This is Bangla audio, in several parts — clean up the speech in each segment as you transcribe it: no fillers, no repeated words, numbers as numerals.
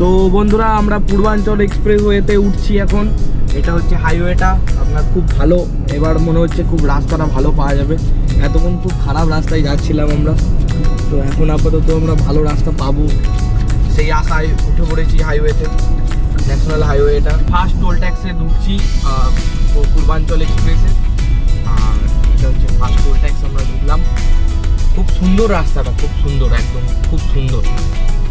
তো বন্ধুরা আমরা পূর্বাঞ্চল এক্সপ্রেসওয়েতে উঠছি এখন। এটা হচ্ছে হাইওয়েটা, আপনার খুব ভালো, এবার মনে হচ্ছে খুব রাস্তাটা ভালো পাওয়া যাবে। এতক্ষণ খুব খারাপ রাস্তায় যাচ্ছিলাম আমরা, তো এখন আপাতত আমরা ভালো রাস্তা পাবো সেই আশায় উঠে পড়েছি হাইওয়েতে। ন্যাশনাল হাইওয়ে, এটা ফার্স্ট টোল ট্যাক্সে ঢুকছি পূর্বাঞ্চল এক্সপ্রেসে। আর এটা হচ্ছে ফার্স্ট টোল ট্যাক্স, আমরা ঢুকলাম। খুব সুন্দর রাস্তাটা, খুব সুন্দর, একদম খুব সুন্দর।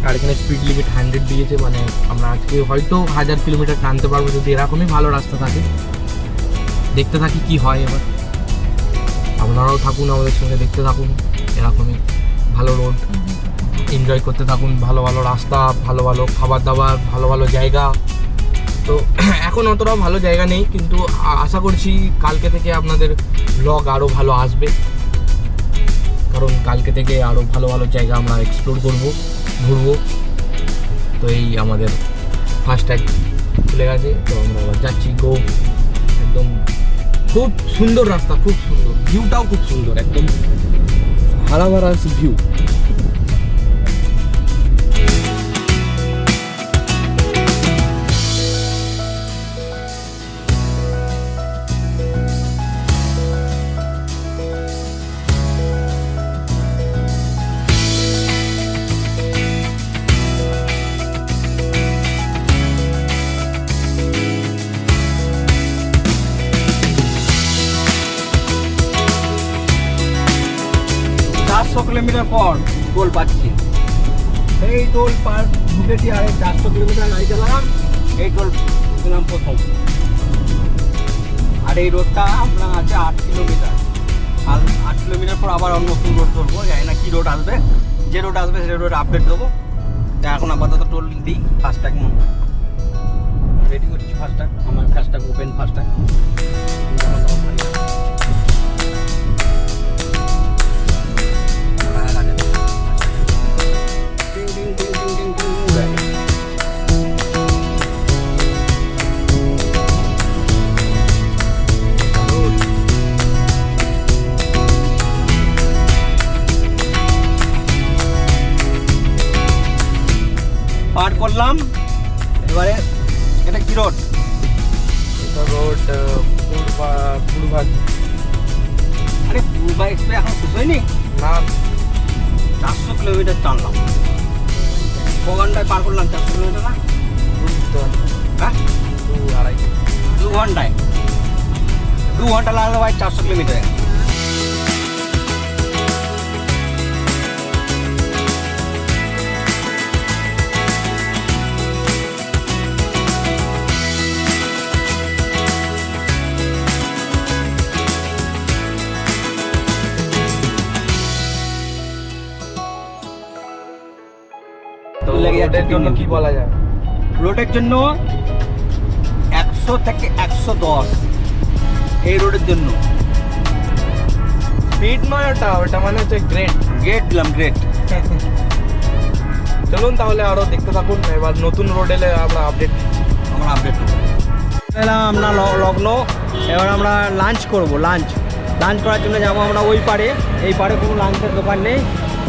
আর এখানে স্পিড লিমিট 100 দিয়েছে, মানে আমরা আজকে হয়তো 1000 কিলোমিটার টানতে পারবো যদি এরকমই ভালো রাস্তা থাকে। দেখতে থাকি কি হয়, এবার আপনারাও থাকুন আমাদের সঙ্গে, দেখতে থাকুন এরকমই ভালো রোড, এনজয় করতে থাকুন। ভালো ভালো রাস্তা, ভালো ভালো খাবার দাবার, ভালো ভালো জায়গা। তো এখন অতটাও ভালো জায়গা নেই, কিন্তু আশা করছি কালকে থেকে আপনাদের ব্লগ আরও ভালো আসবে, কারণ কালকে থেকে আরও ভালো ভালো জায়গা আমরা এক্সপ্লোর করবো, ঘুরবো। তো এই আমাদের ফাস্ট্যাগ খুলে গেছে, তো আমরা এবার যাচ্ছি গো। একদম খুব সুন্দর রাস্তা, খুব সুন্দর, ভিউটাও খুব সুন্দর, একদম হারা ভরা ভিউ। কিলোমিটার পর টোল পাচ্ছি, এই টোল পার ঢুকেছি। আর 400 কিলোমিটার গাড়ি চালালাম, এই টোল পেলাম প্রথম। আর এই রোডটা আপনার আছে 8 কিলোমিটার, আর 8 কিলোমিটার পর আবার অন্য নতুন রোড ধরবো। জানি না কি রোড আসবে, যে রোড আসবে সেই রোড আপডেট দেবো। তা এখন আপাতত টোল দিই। ফাস্ট্যাগ রেডি করছি, ফাস্ট্যাগ আমার, ফাস্ট্যাগ ওপেন, ফাস্ট্যাগ পার করলাম। এবারে এটা কি রোড? এটা রোড পূর্বা। আরে পূর্বা এক্সপ্রেস এখন শেষ হয়নি না, 400 কিলোমিটার টানলাম। ক ঘন্টায় পার করলাম 400 কিলোমিটার? না, হ্যাঁ 2 ঘন্টায়, 2 ঘন্টা লাগলো ভাই 400 কিলোমিটার। রোডের জন্য কি বলা যায়? রোডের জন্য 100 থেকে 110 এই রোডের জন্য। স্পিড নয় ওটা মানে হচ্ছে গ্রেড দিলাম, গ্রেড। চলুন তাহলে আরো দেখতে থাকুন। এবার নতুন রোড এলে আমরা আপডেট করবো। এলাম আমরা লগ্ন, এবার আমরা লাঞ্চ করব। লাঞ্চ করার জন্য যাবো আমরা ওই পারে। এই পারে কোনো লাঞ্চের দোকান নেই,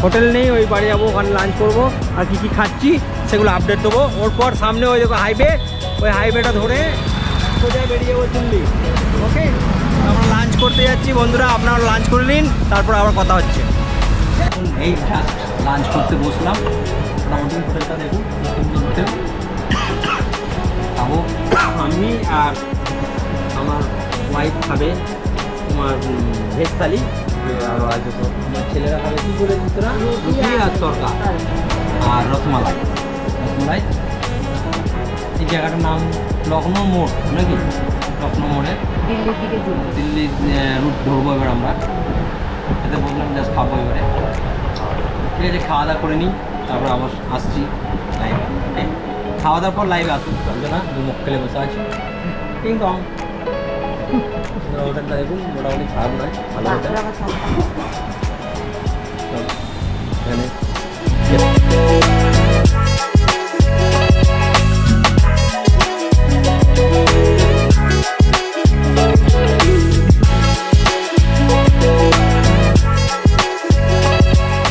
হোটেল নেই, ওই পারে যাবো, ওখানে লাঞ্চ করবো। আর কী খাচ্ছি সেগুলো আপডেট দেবো। ওর পর সামনে ওই দেখো হাইওয়ে, ওই হাইওয়েটা ধরে সোজা বেরিয়ে যাবো দিল্লি। ওকে, আমরা লাঞ্চ করতে যাচ্ছি বন্ধুরা, আপনারা লাঞ্চ করে নিন, তারপর আবার কথা হচ্ছে। এখন এই লাঞ্চ করতে বসলাম। মোটামুটি হোটেলটা দেখুন, সুন্দর হোটেল। খাবো আমি আর আমার ওয়াইফ খাবে তোমার ভেজ থালি, আর আগে তো আমার ছেলেরা খাবে কী করে তোরা, রুটি আর তরকা আর রসমালাই। এই জায়গাটার নাম লখনৌ মোড় নাকি? লখনৌ মোড়ে দিল্লি রুট ধরবো এবার আমরা। এতে বললাম জাস্ট খাবো এবারে। ঠিক আছে, খাওয়া দাওয়া করে নিই, তারপর আবার আসছি লাইভে। খাওয়া দাওয়ার পর লাইভে আসুন, চলবে না, দু মুখ খেলে বসে আছি। কিন্তু হোটেলটা দেখুন, মোটামুটি খারাপ নয়, ভালো হোটেল। এখানে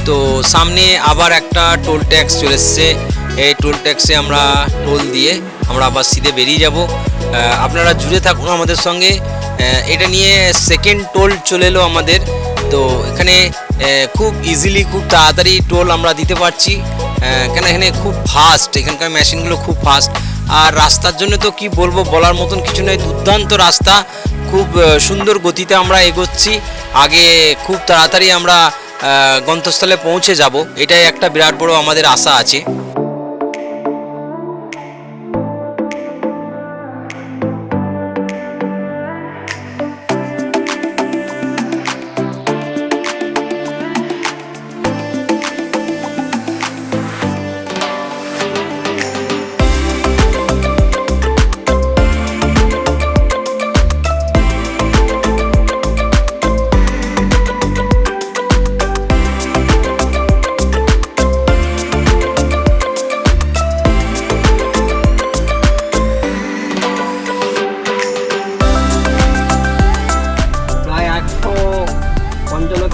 তো সামনে আবার একটা টোল ট্যাক্স চলে এসছে, এই টোল ট্যাক্সে আমরা টোল দিয়ে আমরা আবার সিধে বেরিয়ে যাব। আপনারা জুড়ে থাকুন আমাদের সঙ্গে। এটা নিয়ে সেকেন্ড টোল চলে এলো আমাদের। তো এখানে খুব ইজিলি খুব তাড়াতাড়ি টোল আমরা দিতে পারছি, কেন এখানে খুব ফাস্ট, এখানকার মেশিনগুলো খুব ফাস্ট। আর রাস্তার জন্য তো কি বলবো, বলার মতন কিছু নয়, দুর্দান্ত রাস্তা, খুব সুন্দর গতিতে আমরা এগোচ্ছি। আগে খুব তাড়াতাড়ি আমরা গন্তব্যস্থলে পৌঁছে যাব, এটাই একটা বিরাট বড় আমাদের আশা আছে।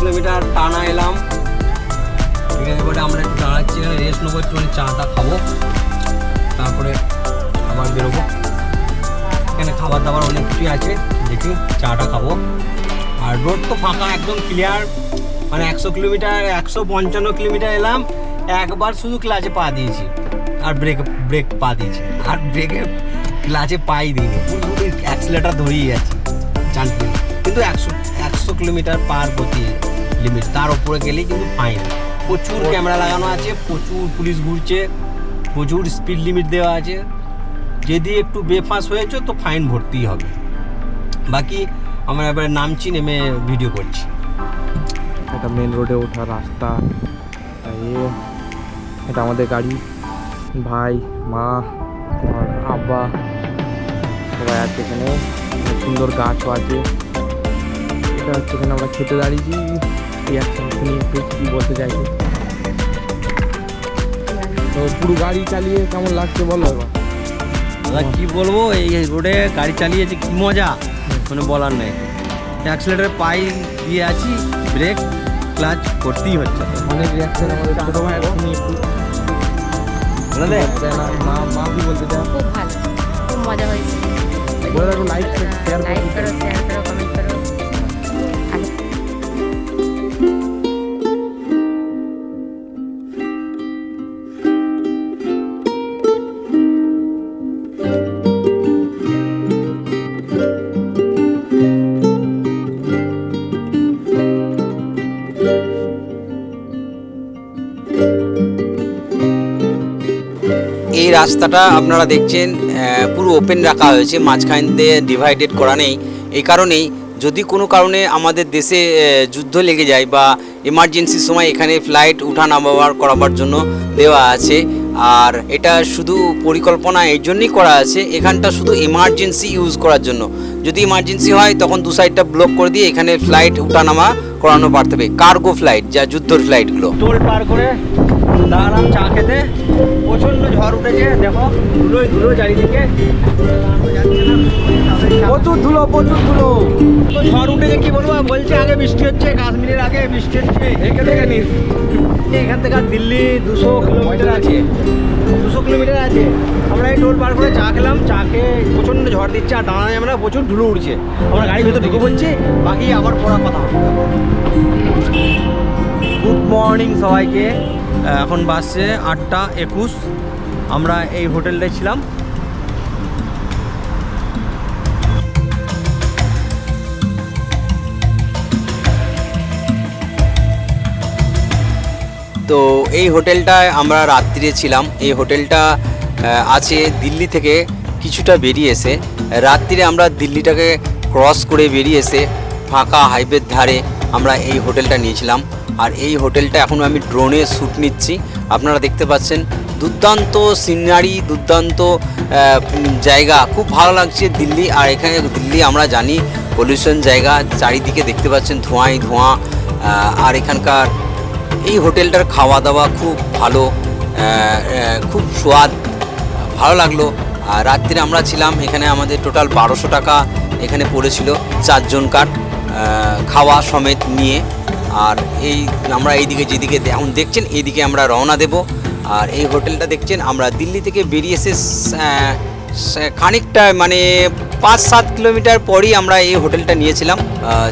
কিলোমিটার টানা এলাম, ঠিক আছে। বলে আমরা একটু দাঁড়াচ্ছি, রেস্ট নেবো, একটু চাটা খাবো, তারপরে আবার বেরোবো। এখানে খাবার দাবার অনেক কিছুই আছে, দেখি চাটা খাবো। আর রোড তো ফাঁকা, একদম ক্লিয়ার, মানে 100 কিলোমিটার 155 কিলোমিটার এলাম, একবার শুধু ক্লাচে পা দিয়েছি আর ব্রেক পা দিয়েছি, আর ব্রেকে ক্লাচে পাই দিইনি, পুরো অ্যাক্সিলেটার ধরিয়ে যাচ্ছি জানতে। কিন্তু 100 কিলোমিটার পার গতি লিমিট, তার উপরে গেলেই কিন্তু ফাইন। প্রচুর ক্যামেরা লাগানো আছে, প্রচুর পুলিশ ঘুরছে, প্রচুর স্পিড লিমিট দেওয়া আছে। যদি একটু বেফাস হয়েছে তো ফাইন ভরতেই হবে। বাকি আমরা এবারে নামছি, নেমে ভিডিও করছি। এটা মেন রোডে ওঠা রাস্তা, এটা আমাদের গাড়ি, ভাই, মা, আমার আব্বা সবাই আছে এখানে। সুন্দর গাছও আছে। এটা হচ্ছে এখানে আমরা খেতে দাঁড়িয়েছি। একটু কি বলতে চাইছি, তো পুরো গাড়ি চালিয়ে কেমন লাগছে বলো এবার। দাদা কি বলবো, এই রোডে গাড়ি চালিয়েছি কি মজা, মানে বলার নেই। অ্যাক্সিলেটারে পাই দিয়ে আছি, ব্রেক ক্লাচ করতেই হচ্ছে। অনেক রিয়াকশন আমাদের ছোটো ভাই একটু মা কি বলতে চাও? খুব ভালো, খুব মজা হয়েছে। লাইক শেয়ার করো, কমেন্ট করো। এই রাস্তাটা আপনারা দেখছেন পুরো ওপেন রাখা হয়েছে, মাঝখান দিয়ে ডিভাইডেড করা নেই। এই কারণেই যদি কোনো কারণে আমাদের দেশে যুদ্ধ লেগে যায় বা এমার্জেন্সির সময় এখানে ফ্লাইট উঠানামা করাবার জন্য দেওয়া আছে। আর এটা শুধু পরিকল্পনা এই জন্যই করা আছে, এখানটা শুধু এমার্জেন্সি ইউজ করার জন্য। যদি এমার্জেন্সি হয় তখন দু সাইডটা ব্লক করে দিয়ে এখানে ফ্লাইট উঠানামা করানো পারতে হবে, কার্গো ফ্লাইট, যা যুদ্ধর ফ্লাইটগুলো। টোল পার করে দাঁড়ালাম চা খেতে, প্রচণ্ড ঝড় উঠেছে, দেখো ধুলোই ধুলো চারিদিকে, প্রচুর ধুলো ঝড় উঠেছে। কি বলবো, বলছে আগে বৃষ্টি হচ্ছে, কাশ্মীরের আগে বৃষ্টি হচ্ছে। এখান থেকে দিল্লি 200 কিলোমিটার আছে, 200 কিলোমিটার আছে। আমরা এই টোল পার করে চা খেলাম, চা খেয়ে প্রচণ্ড ঝড় দিচ্ছে আর দাঁড়ায় আমরা, প্রচুর ধুলো উঠছে। আমরা গাড়ির ভেতর ঢুকে পড়ছি, বাকি আবার পড়া কথা হবে। গুড মর্নিং সবাইকে। এখন বাসছে 8:21। আমরা এই হোটেলটায় ছিলাম। তো এই হোটেলটায় আমরা রাত্রিরে ছিলাম। এই হোটেলটা আছে দিল্লি থেকে কিছুটা বেরিয়ে এসে, রাত্রিরে আমরা দিল্লিটাকে ক্রস করে বেরিয়ে এসে ফাঁকা হাইওয়ের ধারে আমরা এই হোটেলটা নিয়েছিলাম। আর এই হোটেলটা এখন আমি ড্রোনে শ্যুট নিচ্ছি, আপনারা দেখতে পাচ্ছেন। দুর্দান্ত সিনারি, দুর্দান্ত জায়গা, খুব ভালো লাগছে দিল্লি। আর এখানে দিল্লি আমরা জানি পলিউশন জায়গা, চারিদিকে দেখতে পাচ্ছেন ধোঁয়াই ধোঁয়া। আর এখানকার এই হোটেলটার খাওয়া দাওয়া খুব ভালো, খুব স্বাদ, ভালো লাগলো। আর রাত্রিরে আমরা ছিলাম এখানে, আমাদের টোটাল 1200 টাকা এখানে পড়েছিল 4 জনকার খাওয়া সমেত নিয়ে। আর এই আমরা এইদিকে যেদিকে এখন দেখছেন এইদিকে আমরা রওনা দেব। আর এই হোটেলটা দেখছেন আমরা দিল্লি থেকে বেরিয়ে এসে খানিকটা মানে 5-7 কিলোমিটার পরই আমরা এই হোটেলটা নিয়েছিলাম,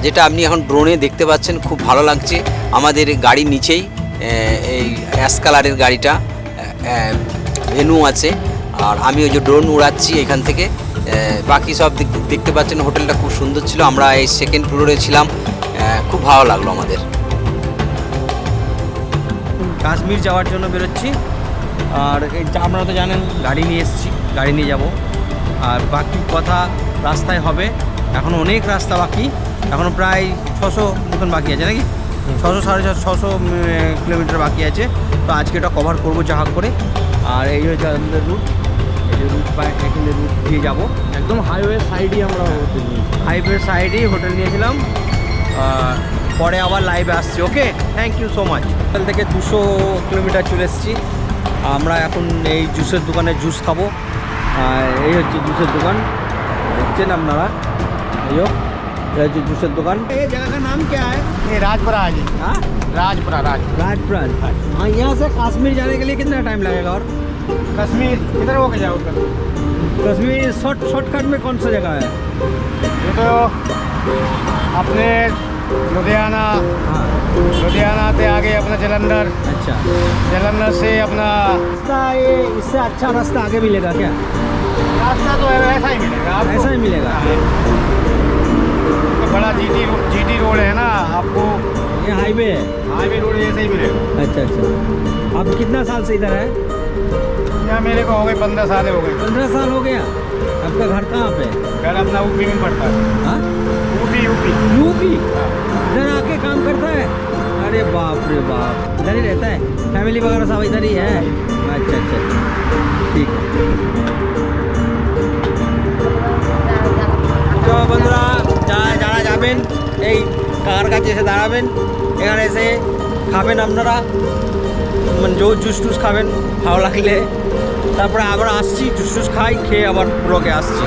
যেটা আপনি এখন ড্রোনে দেখতে পাচ্ছেন। খুব ভালো লাগছে। আমাদের গাড়ির নিচেই এই অ্যাশ কালারের গাড়িটা, ভেনু আছে, আর আমি ওই যে ড্রোন উড়াচ্ছি এখান থেকে। বাকি সব দেখতে পাচ্ছেন। হোটেলটা খুব সুন্দর ছিল। আমরা এই সেকেন্ড ফ্লোরে ছিলাম, খুব ভালো লাগলো আমাদের। কাশ্মীর যাওয়ার জন্য বেরোচ্ছি। আর এই আপনারা তো জানেন গাড়ি নিয়ে এসেছি, গাড়ি নিয়ে যাব। আর বাকি কথা রাস্তায় হবে। এখনও অনেক রাস্তা বাকি, এখনও প্রায় 600 মতন বাকি আছে নাকি, 600-650 কিলোমিটার বাকি আছে। তো আজকে এটা কভার করবো যা হোক করে। আর এই হচ্ছে আমাদের রুট, এই যে রুট এখানে রুট দিয়ে যাবো। একদম হাইওয়ে সাইডেই আমরা হোটেল নিয়েছি, হাইওয়ে সাইডেই হোটেল নিয়েছিলাম। পরে আবার লাইভে আসছি। Okay, thank you so much. Hotel থেকে 200 কিলোমিটার চলে এসেছি। আমরা এখন এই জুসের দোকানে জুস খাবো। এই হচ্ছে জুসের দোকান, দেখছেন আপনারা। এই হচ্ছে জুসের দোকান। এই জায়গাটার নাম क्या है? ये राजपुरा है जी। हाँ, राजपुरा राजपुरा। हाँ, यहाँ से कश्मीर जाने के लिए कितना टाइम लगेगा? और कश्मीर किधर होके जाओ उधर? कश्मीर शॉर्टकट में कौन सा जगह है? ये तो अपने लुधियाना, हाँ, लुधियाना से आगे अपना जलंधर, अच्छा। जलंधर से अपना रास्ता ये इससे अच्छा रास्ता आगे मिलेगा क्या? रास्ता तो ऐसा ही मिलेगा आपको। ऐसा ही मिलेगा? तो बड़ा जीटी रोड है ना आपको, ये हाईवे है? हाईवे रोड ऐसा ही मिलेगा। अच्छा अच्छा। आप कितना साल से इधर है? यहाँ मेरे को हो गए 15 साल हो गए। 15 साल हो गया। आपका घर कहाँ पे? घर अपना यूपी में पड़ता है। हाँ, यूपी यूपी। इधर आके काम करता है? अरे बाप रे बाप, इधर ही रहता है? फैमिली वगैरह सब इधर ही है? अच्छा अच्छा, ठीक है। তো বন্ধুরা, যারা যাবেন এই কাকার কাছে এসে দাঁড়াবেন, এখানে এসে খাবেন আপনারা, মানে জুস টুস খাবেন ভালো লাগলে। তারপরে আবার আসছি, জুস টুস খাই, খেয়ে আবার ব্লগে আসছি।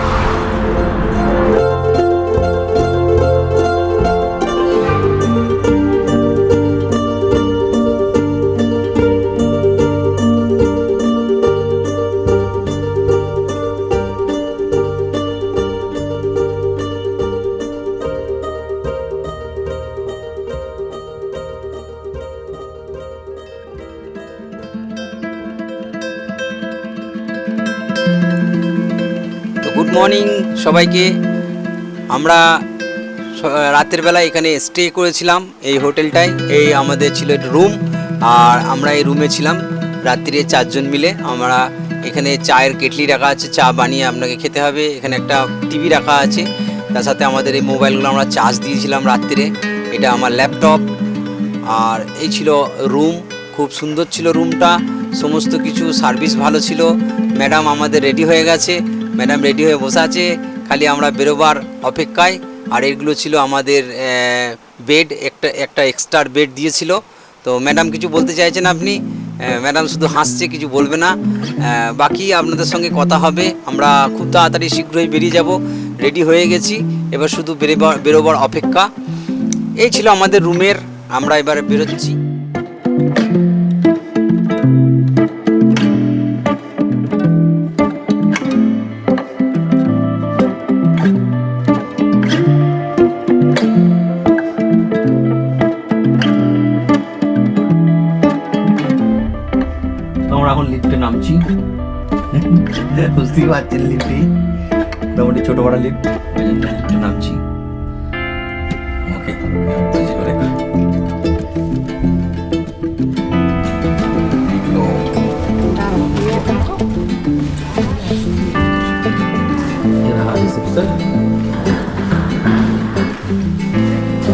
গুড মর্নিং সবাইকে। আমরা রাতের বেলা এখানে স্টে করেছিলাম এই হোটেলটায়। এই আমাদের ছিল রুম, আর আমরা এই রুমে ছিলাম রাত্রিরে 4 জন মিলে। আমরা এখানে চায়ের কেটলি রাখা আছে, চা বানিয়ে আপনাকে খেতে হবে। এখানে একটা টিভি রাখা আছে, তার সাথে আমাদের এই মোবাইলগুলো আমরা চার্জ দিয়েছিলাম রাত্রিরে। এটা আমার ল্যাপটপ। আর এই ছিল রুম, খুব সুন্দর ছিল রুমটা, সমস্ত কিছু সার্ভিস ভালো ছিল। ম্যাডাম আমাদের রেডি হয়ে গেছে, ম্যাডাম রেডি হয়ে বসে আছে, খালি আমরা বেরোবার অপেক্ষায়। আর এগুলো ছিল আমাদের বেড, একটা এক্সট্রা বেড দিয়েছিল। তো ম্যাডাম কিছু বলতে চাইছেন আপনি? ম্যাডাম শুধু হাসছে, কিছু বলবে না। বাকি আপনাদের সঙ্গে কথা হবে। আমরা খুব তাড়াতাড়ি শীঘ্রই বেরিয়ে যাব, রেডি হয়ে গেছি, এবার শুধু বেরোবার অপেক্ষা। এই ছিল আমাদের রুমের, আমরা এবার বেরোচ্ছি। আমরা এখন লিফটে নামছি, বুঝতেই পারছেন লিফটে মোটামুটি ছোট বড় লিফট, ওই জন্য লিফটে নামছি। ওকে,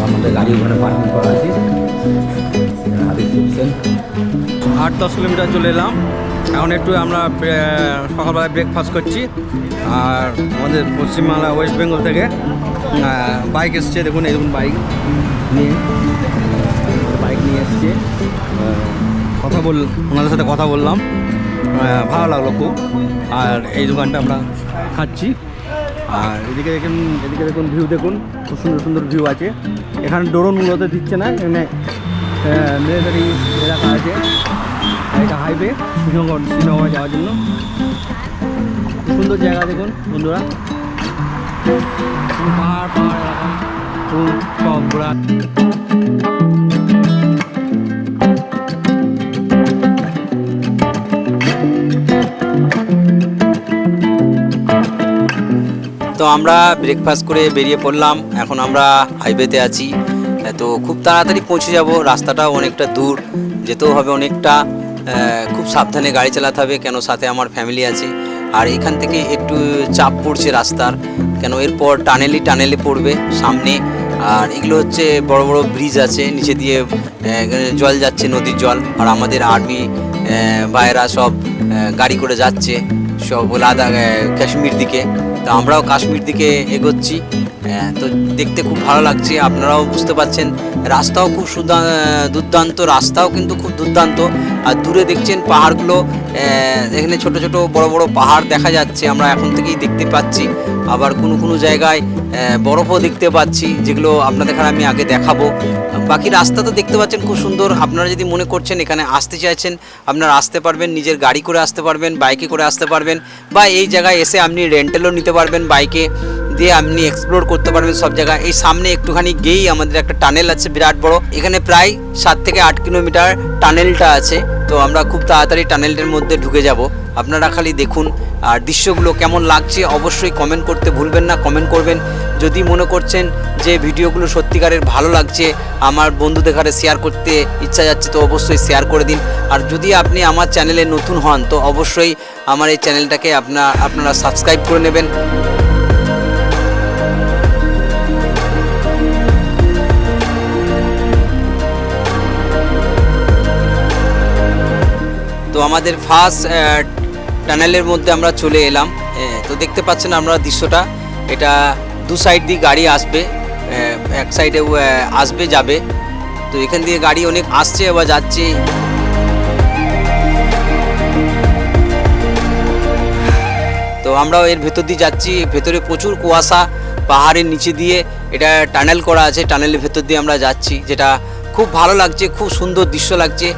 আমাদের গাড়ি ওখানে পার্কিং করা আছে। 8-10 কিলোমিটার চলে এলাম। এখন একটু আমরা সকালবেলায় ব্রেকফাস্ট করছি। আর আমাদের পশ্চিমবাংলা ওয়েস্ট বেঙ্গল থেকে বাইক এসছে, দেখুন এই দেখুন বাইক নিয়ে এসছে। ওনাদের সাথে কথা বললাম, ভালো লাগলো খুব। আর এই দোকানটা আমরা খাচ্ছি। আর এদিকে দেখুন ভিউ, দেখুন খুব সুন্দর সুন্দর ভিউ আছে। এখানে ড্রোন মূলত দিচ্ছে না, এখানে মিলিটারি এলাকা আছে, এটা হাইওয়ে শ্রীনগর যাওয়ার জন্য। কি সুন্দর জায়গা দেখুন বন্ধুরা, পাহাড় পাহাড় এলাকা, খুব সব ঘোরা। তো আমরা ব্রেকফাস্ট করে বেরিয়ে পড়লাম, এখন আমরা হাইওয়েতে আছি। তো খুব তাড়াতাড়ি পৌঁছে যাব, রাস্তাটাও অনেকটা দূর, যেতেও হবে অনেকটা, খুব সাবধানে গাড়ি চালাতে হবে, কেন সাথে আমার ফ্যামিলি আছে। আর এখান থেকে একটু চাপ পড়ছে রাস্তার, কেন এরপর টানেলে পড়বে সামনে। আর এগুলো হচ্ছে বড় বড় ব্রিজ আছে, নিচে দিয়ে জল যাচ্ছে, নদীর জল। আর আমাদের আর্মি ভাইয়েরা সব গাড়ি করে যাচ্ছে সব লাদাখ কাশ্মীর দিকে। তো আমরাও কাশ্মীর দিকে এগোচ্ছি। তো দেখতে খুব ভালো লাগছে, আপনারাও বুঝতে পারছেন। রাস্তাও খুব দুর্দান্ত, রাস্তাও কিন্তু খুব দুর্দান্ত। আর দূরে দেখছেন পাহাড়গুলো, এখানে ছোট ছোট বড় বড় পাহাড় দেখা যাচ্ছে, আমরা এখন থেকেই দেখতে পাচ্ছি। আবার কোনো জায়গায় বরফও দেখতে পাচ্ছি, যেগুলো আপনাদের আমি আগে দেখাবো। বাকি রাস্তা তো দেখতে পাচ্ছেন খুব সুন্দর। আপনারা যদি মনে করছেন এখানে আসতে চাইছেন, আপনারা আসতে পারবেন, নিজের গাড়ি করে আসতে পারবেন, বাইকে করে আসতে পারবেন, বা এই জায়গায় এসে আপনি রেন্টালও নিতে পারবেন, বাইকে দিয়ে আপনি এক্সপ্লোর করতে পারবেন সব জায়গায়। এই সামনে একটুখানি গিয়েই আমাদের একটা টানেল আছে বিরাট বড়, এখানে প্রায় 7 থেকে 8 কিলোমিটার টানেলটা আছে। তো আমরা খুব তাড়াতাড়ি টানেলটার মধ্যে ঢুকে যাব। আপনারা খালি দেখুন, আর দৃশ্যগুলো কেমন লাগছে অবশ্যই কমেন্ট করতে ভুলবেন না, কমেন্ট করবেন। যদি মনে করছেন যে ভিডিওগুলো সত্যিকারের ভালো লাগছে, আমার বন্ধুদের কাছে শেয়ার করতে ইচ্ছা যাচ্ছে, তো অবশ্যই শেয়ার করে দিন। আর যদি আপনি আমার চ্যানেলে নতুন হন, তো অবশ্যই আমার এই চ্যানেলটাকে আপনারা সাবস্ক্রাইব করে নেবেন। তো আমাদের ফার্স্ট টানেলের মধ্যে আমরা চলে এলাম। তো দেখতে পাচ্ছেন আমরা দৃশ্যটা, এটা দু সাইড দিয়ে গাড়ি আসবে, এক সাইডে আসবে যাবে। তো এখান দিয়ে গাড়ি অনেক আসছে বা যাচ্ছে। তো আমরাও এর ভেতর দিয়ে যাচ্ছি, ভেতরে প্রচুর কুয়াশা, পাহাড়ের নিচে দিয়ে এটা টানেল করা আছে, টানেলের ভেতর দিয়ে আমরা যাচ্ছি, যেটা খুব ভালো লাগছে, খুব সুন্দর দৃশ্য লাগছে।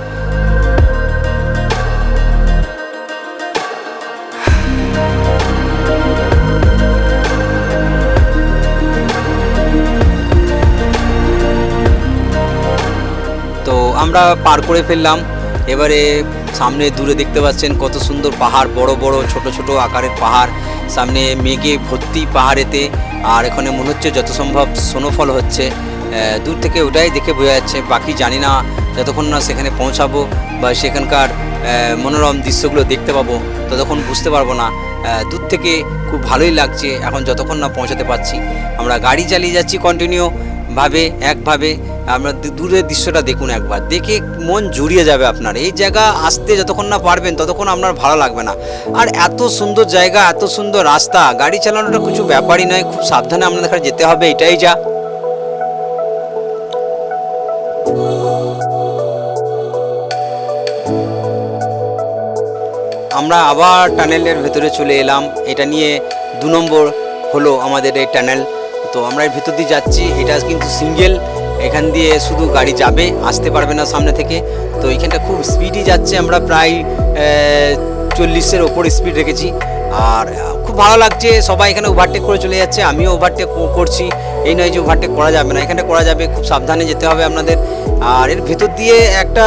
তো আমরা পার করে ফেললাম। এবারে সামনে দূরে দেখতে পাচ্ছেন কত সুন্দর পাহাড়, বড় বড় ছোট ছোট আকারের পাহাড়, সামনে মেঘে ভর্তি পাহাড়েতে। আর এখানে মনে হচ্ছে যত সম্ভব স্নোফল হচ্ছে, দূর থেকে ওটাই দেখে বোঝা যাচ্ছে। বাকি জানি না, যতক্ষণ না সেখানে পৌঁছাবো বা সেখানকার মনোরম দৃশ্যগুলো দেখতে পাবো ততক্ষণ বুঝতে পারবো না। দূর থেকে খুব ভালোই লাগছে এখন, যতক্ষণ না পৌঁছাতে পারছি। আমরা গাড়ি চালিয়ে যাচ্ছি কন্টিনিউ একভাবে। আমরা দূরের দৃশ্যটা দেখুন, একবার দেখে মন জুড়িয়ে যাবে আপনার। এই জায়গা আসতে যতক্ষণ না পারবেন ততক্ষণ আপনার ভালো লাগবে না। আর এত সুন্দর জায়গা, এত সুন্দর রাস্তা, গাড়ি চালানোটা কিছু ব্যাপারই নয়, খুব সাবধানে আপনাদের এখানে যেতে হবে, এটাই যা। আমরা আবার টানেলের ভেতরে চলে এলাম। এটা নিয়ে 2 নম্বর হলো আমাদের এই টানেল। তো আমরা এর ভেতর দিয়ে যাচ্ছি, এটা কিন্তু সিঙ্গেল, এখান দিয়ে শুধু গাড়ি যাবে, আসতে পারবে না সামনে থেকে। তো এখানটা খুব স্পিডই যাচ্ছে, আমরা প্রায় 40-এর ওপর স্পিড রেখেছি। আর খুব ভালো লাগছে, সবাই এখানে ওভারটেক করে চলে যাচ্ছে, আমিও ওভারটেক করছি। এই নয় যে ওভারটেক করা যাবে না, এখানে করা যাবে, খুব সাবধানে যেতে হবে আপনাদের। আর এর ভেতর দিয়ে একটা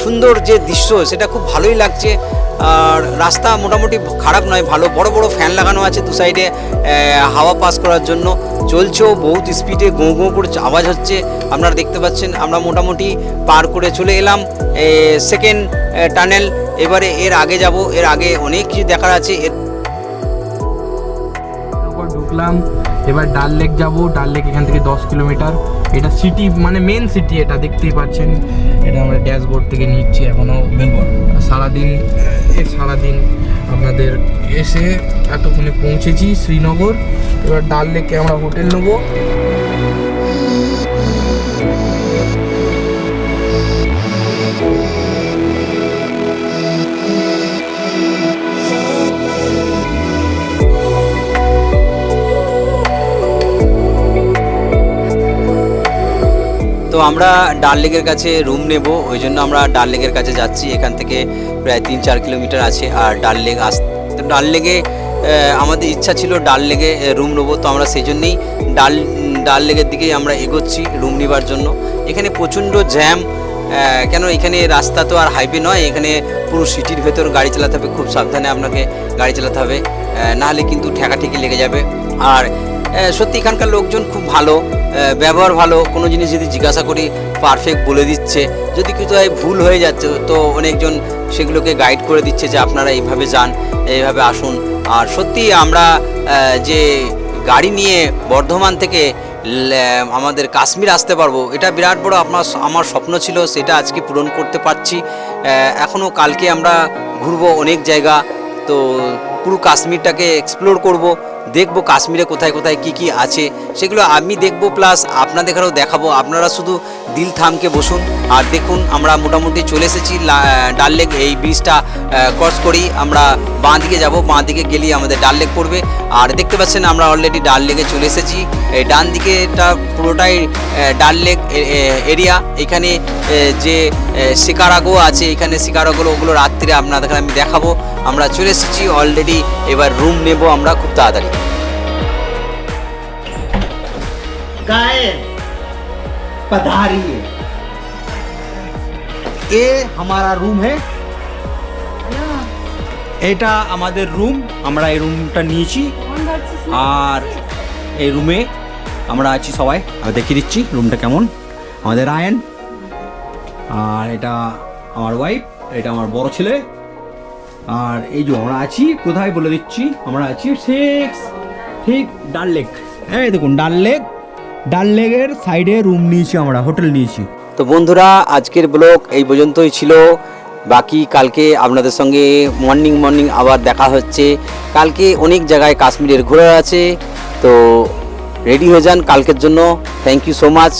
সুন্দর যে দৃশ্য, সেটা খুব ভালোই লাগছে। আর রাস্তা মোটামুটি খারাপ নয়, ভালো। বড় বড় ফ্যান লাগানো আছে দু সাইডে হাওয়া পাস করার জন্য, চলছেও বহুত স্পিডে, গোঁ গোঁ করে আওয়াজ হচ্ছে, আপনারা দেখতে পাচ্ছেন। আমরা মোটামুটি পার করে চলে এলাম সেকেন্ড টানেল। এবারে এর আগে যাব, এর আগে অনেক কিছু দেখার আছে। ঢুকলাম, এবার ডাল লেক যাবো। ডাল লেক এখান থেকে 10 কিলোমিটার। এটা সিটি, মানে মেন সিটি, এটা দেখতেই পাচ্ছেন। এটা আমরা ড্যাশবোর্ড থেকে নিচ্ছি। এখনও সারাদিন আপনাদের এসে এতক্ষণে পৌঁছেছি শ্রীনগর। এবার ডাল লেকে আমরা হোটেল নেবো। তো তো আমরা ডাল লেকের কাছে রুম নেব, ওই জন্য আমরা ডাল লেকের কাছে যাচ্ছি। এখান থেকে প্রায় 3-4 কিলোমিটার আছে। আর ডাল লেক ডাল লেকে আমাদের ইচ্ছা ছিল ডাল লেকে রুম নেবো, তো আমরা সেই জন্যেই ডাল লেকের দিকেই আমরা এগোচ্ছি রুম নেবার জন্য। এখানে প্রচণ্ড জ্যাম, কেন এখানে রাস্তা তো আর হাইওয়ে নয়, এখানে পুরো সিটির ভেতর গাড়ি চালাতে হবে, খুব সাবধানে আপনাকে গাড়ি চালাতে হবে, নাহলে কিন্তু ঠেকাঠেকি লেগে যাবে। আর সত্যি এখানকার লোকজন খুব ভালো, ব্যবহার ভালো, কোনো জিনিস যদি জিজ্ঞাসা করি পারফেক্ট বলে দিচ্ছে, যদি কোথায় ভুল হয়ে যাচ্ছে তো অনেকজন সেগুলোকে গাইড করে দিচ্ছে যে আপনারা এইভাবে যান, এইভাবে আসুন। আর সত্যি আমরা যে গাড়ি নিয়ে বর্ধমান থেকে আমাদের কাশ্মীর আসতে পারবো, এটা বিরাট বড় আমার স্বপ্ন ছিল, সেটা আজকে পূরণ করতে পারছি। এখনও কালকে আমরা ঘুরবো অনেক জায়গা, তো পুরো কাশ্মীরটাকে এক্সপ্লোর করব, দেখব কাশ্মীরে কোথায় কোথায় কি কি আছে সেগুলো আমি দেখব, প্লাস আপনাদেরও দেখাবো। আপনারা শুধু দিল থামকে বসুন আর দেখুন। আমরা মোটামুটি চলে এসেছি ডাল লেক। এই ব্রিজটা ক্রস করি আমরা বাঁ দিকে যাব, বাঁ দিকে গেলেই আমাদের ডাল লেক পড়বে। আর দেখতে পাচ্ছেন আমরা অলরেডি ডাল লেকে চলে এসেছি। এই ডান দিকেটা পুরোটাই ডাল লেক এরিয়া। এখানে যে শিকারাগো আছে, এখানে শিকারাগুলো ওগুলো রাত্রে আপনাদের আমি দেখাবো। আমরা চলে এসেছি অলরেডি, এবার রুম নেব আমরা খুব তাড়াতাড়ি। पधारिए, ये हमारा रूम है। এটা আমাদের রুম, আমরা এই রুমটা নিয়েছি। আর এই রুমে আমরা আছি সবাই, আমি দেখিয়ে দিচ্ছি রুমটা কেমন। আমাদের রায়ন, আর এটা আমার ওয়াইফ, এটা আমার বড় ছেলে। আর এই যে আমরা আছি কোথায় বলে দিচ্ছি, আমরা আছি ঠিক ডাল লেক। এই দেখুন ডাল লেকের সাইডে রুম নিয়েছি, আমরা হোটেল নিয়েছি। তো বন্ধুরা, আজকের ব্লগ এই পর্যন্তই ছিল। বাকি কালকে আপনাদের সঙ্গে মর্নিং আবার দেখা হচ্ছে। কালকে অনেক জায়গায় কাশ্মীরের ঘোরার আছে, তো রেডি হয়ে যান কালকের জন্য। Thank you so much.